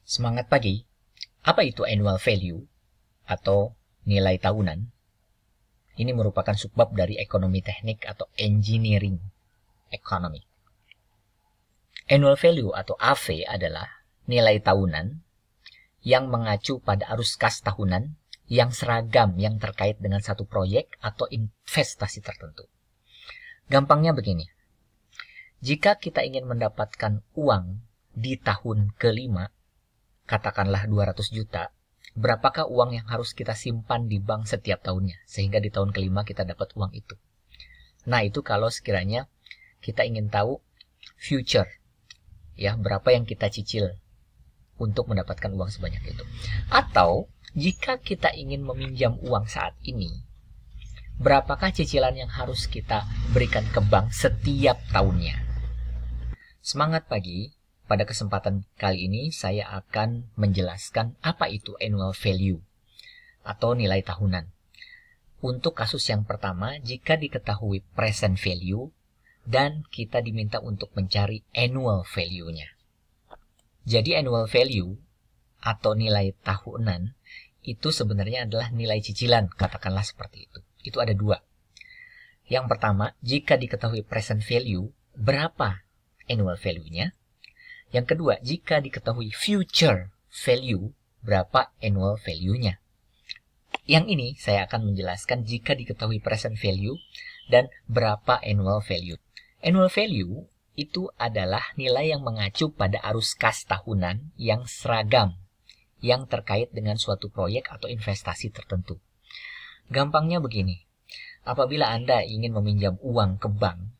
Semangat pagi. Apa itu annual value atau nilai tahunan? Ini merupakan subbab dari ekonomi teknik atau engineering economy. Annual value atau AV adalah nilai tahunan yang mengacu pada arus kas tahunan yang seragam yang terkait dengan satu proyek atau investasi tertentu. Gampangnya begini. Jika kita ingin mendapatkan uang di tahun kelima, katakanlah 200 juta, berapakah uang yang harus kita simpan di bank setiap tahunnya, sehingga di tahun kelima kita dapat uang itu. Nah, itu kalau sekiranya kita ingin tahu future, ya, berapa yang kita cicil untuk mendapatkan uang sebanyak itu. Atau, jika kita ingin meminjam uang saat ini, berapakah cicilan yang harus kita berikan ke bank setiap tahunnya. Semangat pagi. Pada kesempatan kali ini saya akan menjelaskan apa itu annual value atau nilai tahunan. Untuk kasus yang pertama, jika diketahui present value dan kita diminta untuk mencari annual value-nya. Jadi annual value atau nilai tahunan itu sebenarnya adalah nilai cicilan, katakanlah seperti itu. Itu ada dua. Yang pertama, jika diketahui present value, berapa annual value-nya? Yang kedua, jika diketahui future value, berapa annual value-nya. Yang ini saya akan menjelaskan jika diketahui present value dan berapa annual value. Annual value itu adalah nilai yang mengacu pada arus kas tahunan yang seragam, yang terkait dengan suatu proyek atau investasi tertentu. Gampangnya begini, apabila Anda ingin meminjam uang ke bank,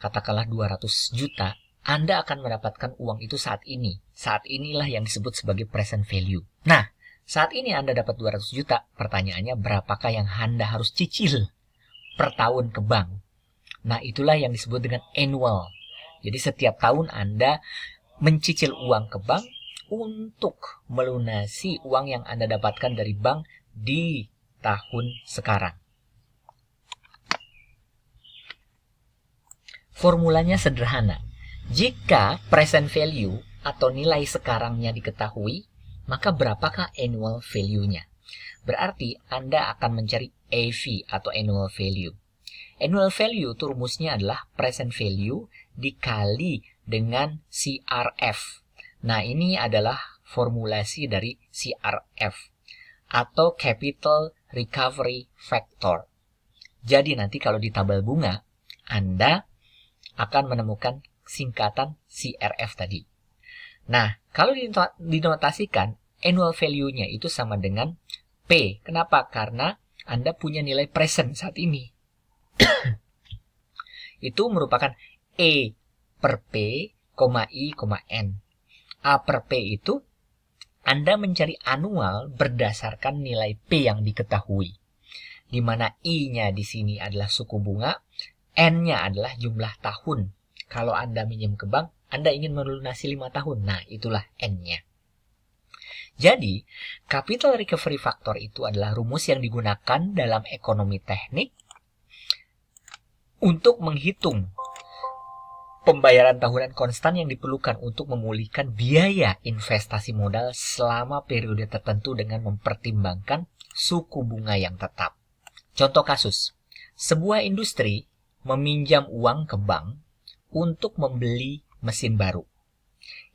katakanlah 200 juta, Anda akan mendapatkan uang itu saat ini. Saat inilah yang disebut sebagai present value. Nah, saat ini Anda dapat 200 juta. Pertanyaannya, berapakah yang Anda harus cicil per tahun ke bank? Nah, itulah yang disebut dengan annual. Jadi setiap tahun Anda mencicil uang ke bank untuk melunasi uang yang Anda dapatkan dari bank di tahun sekarang. Formulanya sederhana. Jika present value atau nilai sekarangnya diketahui, maka berapakah annual value-nya? Berarti Anda akan mencari AV atau annual value. Annual value itu rumusnya adalah present value dikali dengan CRF. Nah, ini adalah formulasi dari CRF atau Capital Recovery Factor. Jadi nanti kalau di tabel bunga, Anda akan menemukan singkatan CRF tadi. Nah, kalau dinotasikan, annual value-nya itu sama dengan P. Kenapa? Karena Anda punya nilai present saat ini. Itu merupakan E per P, I, N. A per P itu Anda mencari annual berdasarkan nilai P yang diketahui. Di mana I-nya di sini adalah suku bunga, N-nya adalah jumlah tahun. Kalau Anda minjem ke bank, Anda ingin melunasi 5 tahun. Nah, itulah N-nya. Jadi, Capital Recovery Factor itu adalah rumus yang digunakan dalam ekonomi teknik untuk menghitung pembayaran tahunan konstan yang diperlukan untuk memulihkan biaya investasi modal selama periode tertentu dengan mempertimbangkan suku bunga yang tetap. Contoh kasus, sebuah industri meminjam uang ke bank untuk membeli mesin baru.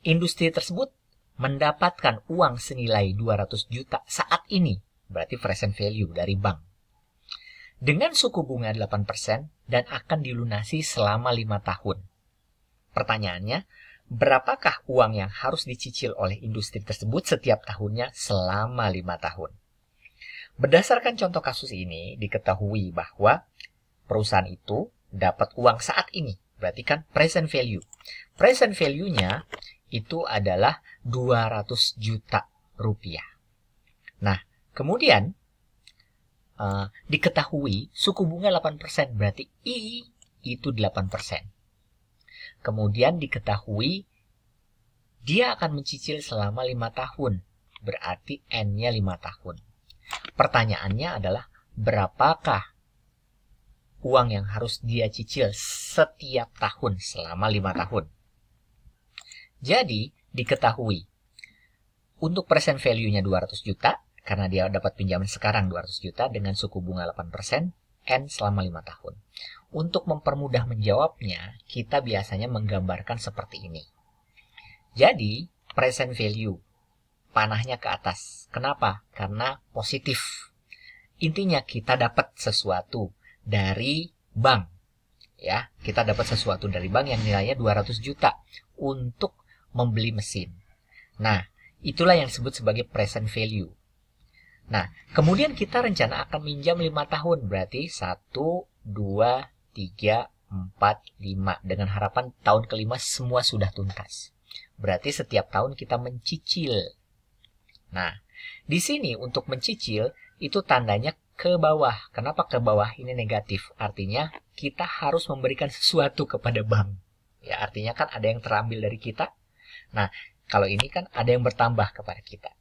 Industri tersebut mendapatkan uang senilai 200 juta saat ini, berarti present value dari bank. Dengan suku bunga 8% dan akan dilunasi selama 5 tahun. Pertanyaannya, berapakah uang yang harus dicicil oleh industri tersebut setiap tahunnya selama 5 tahun? Berdasarkan contoh kasus ini, diketahui bahwa perusahaan itu dapat uang saat ini. Berarti kan present value. Present value-nya itu adalah 200 juta rupiah. Nah, kemudian diketahui suku bunga 8%. Berarti I itu 8%. Kemudian diketahui dia akan mencicil selama 5 tahun. Berarti N-nya 5 tahun. Pertanyaannya adalah berapakah uang yang harus dia cicil setiap tahun selama 5 tahun. Jadi, diketahui Untuk present value-nya 200 juta, karena dia dapat pinjaman sekarang 200 juta dengan suku bunga 8%, N selama 5 tahun. Untuk mempermudah menjawabnya, kita biasanya menggambarkan seperti ini. Jadi, present value, panahnya ke atas. Kenapa? Karena positif. Intinya kita dapat sesuatu dari bank. Ya, kita dapat sesuatu dari bank yang nilainya 200 juta untuk membeli mesin. Nah, itulah yang disebut sebagai present value. Nah, kemudian kita rencana akan minjam 5 tahun. Berarti 1, 2, 3, 4, 5. Dengan harapan tahun kelima semua sudah tuntas. Berarti setiap tahun kita mencicil. Nah, di sini untuk mencicil itu tandanya ke bawah. Kenapa ke bawah? Ini negatif. Artinya kita harus memberikan sesuatu kepada bank. Ya, artinya kan ada yang terambil dari kita. Nah, kalau ini kan ada yang bertambah kepada kita.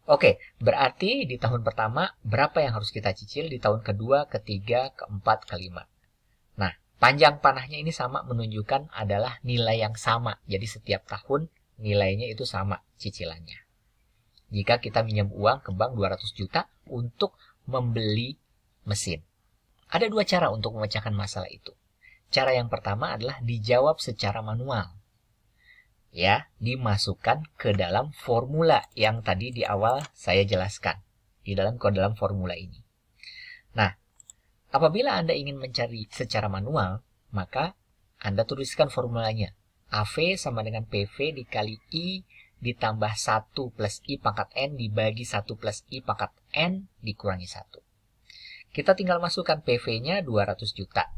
Oke, berarti di tahun pertama berapa yang harus kita cicil? Di tahun kedua, ketiga, keempat, kelima. Nah, panjang panahnya ini sama, menunjukkan adalah nilai yang sama. Jadi setiap tahun nilainya itu sama cicilannya. Jika kita minjam uang ke bank 200 juta untuk membeli mesin. Ada dua cara untuk memecahkan masalah itu. Cara yang pertama adalah dijawab secara manual. Ya, dimasukkan ke dalam formula yang tadi di awal saya jelaskan. Di dalam formula ini. Nah, apabila Anda ingin mencari secara manual, maka Anda tuliskan formulanya. AV sama dengan PV dikali I ditambah 1 plus I pangkat N dibagi 1 plus I pangkat N dikurangi 1. Kita tinggal masukkan PV-nya 200 juta.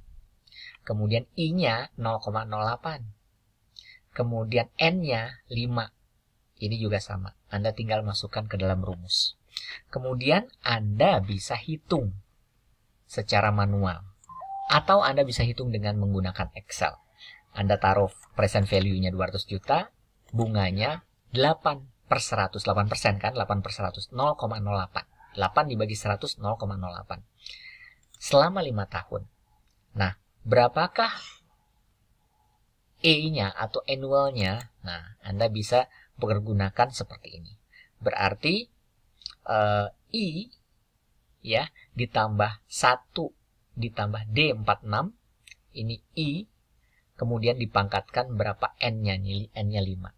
Kemudian I-nya 0,08. Kemudian N-nya 5. Ini juga sama. Anda tinggal masukkan ke dalam rumus. Kemudian Anda bisa hitung secara manual. Atau Anda bisa hitung dengan menggunakan Excel. Anda taruh present value-nya 200 juta, bunganya 8/100, 8% kan? 8/100, 0,08. 8 dibagi 100, 0,08. Selama 5 tahun. Nah, berapakah E-nya atau annual-nya? Nah, Anda bisa pergunakan seperti ini. Berarti I ya ditambah 1 ditambah D46. Ini I. Kemudian dipangkatkan berapa N-nya? N-nya 5.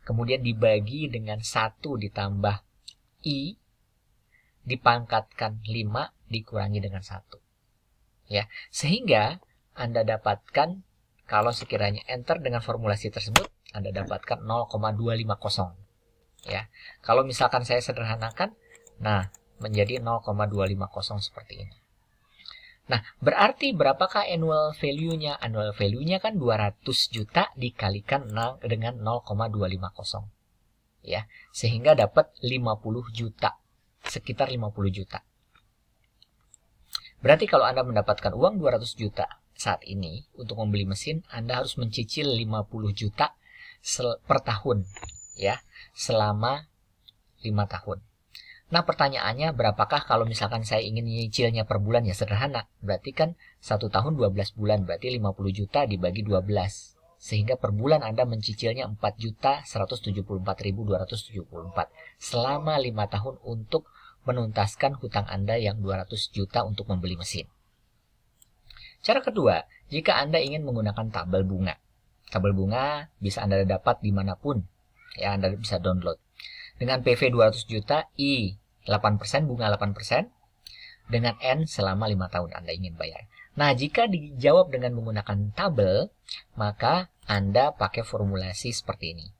Kemudian dibagi dengan 1 ditambah I, dipangkatkan 5, dikurangi dengan 1. Ya, sehingga Anda dapatkan, kalau sekiranya enter dengan formulasi tersebut, Anda dapatkan 0,250. Ya, kalau misalkan saya sederhanakan, nah, menjadi 0,250 seperti ini. Nah, berarti berapakah annual value-nya? Annual value-nya kan 200 juta dikalikan dengan 0,250. Ya, sehingga dapat 50 juta. Sekitar 50 juta. Berarti kalau Anda mendapatkan uang 200 juta saat ini untuk membeli mesin, Anda harus mencicil 50 juta per tahun. Ya, selama 5 tahun. Nah, pertanyaannya berapakah kalau misalkan saya ingin nyicilnya per bulan? Ya sederhana. Berarti kan 1 tahun 12 bulan. Berarti 50 juta dibagi 12. Sehingga per bulan Anda mencicilnya 4.174.274. Selama 5 tahun untuk menuntaskan hutang Anda yang 200 juta untuk membeli mesin. Cara kedua, jika Anda ingin menggunakan tabel bunga. Tabel bunga bisa Anda dapat dimanapun. Ya, Anda bisa download. Dengan PV 200 juta, I 8%, bunga 8%, dengan N selama 5 tahun Anda ingin bayar. Nah, jika dijawab dengan menggunakan tabel, maka Anda pakai formulasi seperti ini.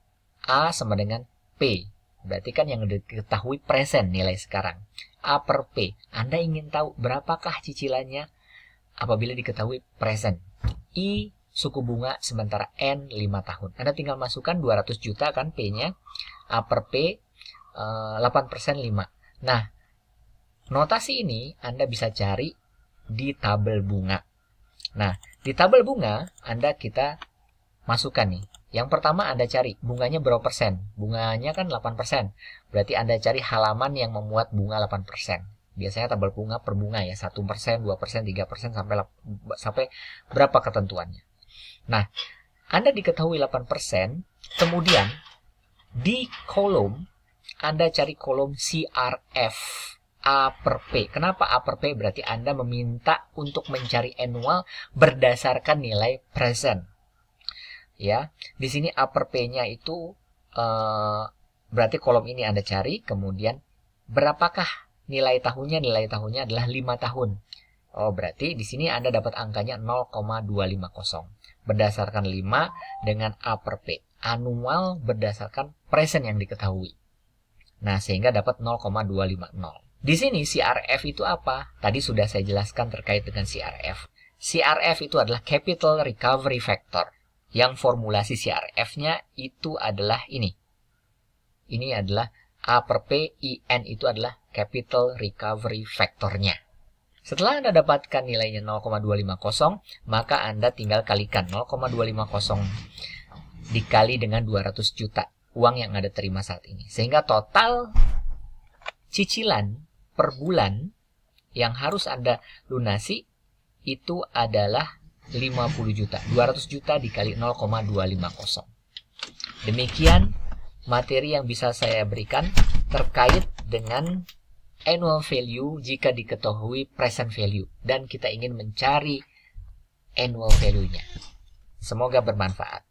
A sama dengan P. Berarti kan yang diketahui present nilai sekarang. A per P. Anda ingin tahu berapakah cicilannya apabila diketahui present. I suku bunga sementara N 5 tahun. Anda tinggal masukkan 200 juta kan P-nya. A per P 8% 5. Nah, notasi ini Anda bisa cari di tabel bunga. Nah, di tabel bunga kita masukkan nih. Yang pertama Anda cari bunganya berapa persen. Bunganya kan 8%. Berarti Anda cari halaman yang memuat bunga 8%. Biasanya tabel bunga per bunga ya. 1%, 2%, 3% sampai berapa ketentuannya. Nah, Anda diketahui 8%. Kemudian di kolom Anda cari kolom CRF A per P. Kenapa A per P? Berarti Anda meminta untuk mencari annual berdasarkan nilai present. Ya, di sini A per P-nya itu berarti kolom ini Anda cari, kemudian berapakah nilai tahunnya? Nilai tahunnya adalah 5 tahun. Oh, berarti di sini Anda dapat angkanya 0,250. Berdasarkan 5 dengan A per P. Annual berdasarkan present yang diketahui. Nah, sehingga dapat 0,250. Di sini CRF itu apa? Tadi sudah saya jelaskan terkait dengan CRF. CRF itu adalah Capital Recovery Factor. Yang formulasi CRF-nya itu adalah ini. Ini adalah A per P, IN itu adalah Capital Recovery Factor-nya. Setelah Anda dapatkan nilainya 0,250, maka Anda tinggal kalikan 0,250 dikali dengan 200 juta uang yang Anda terima saat ini. Sehingga total cicilan per bulan yang harus Anda lunasi itu adalah 50 juta. 200 juta dikali 0,250. Demikian materi yang bisa saya berikan terkait dengan annual value jika diketahui present value. Dan kita ingin mencari annual value-nya. Semoga bermanfaat.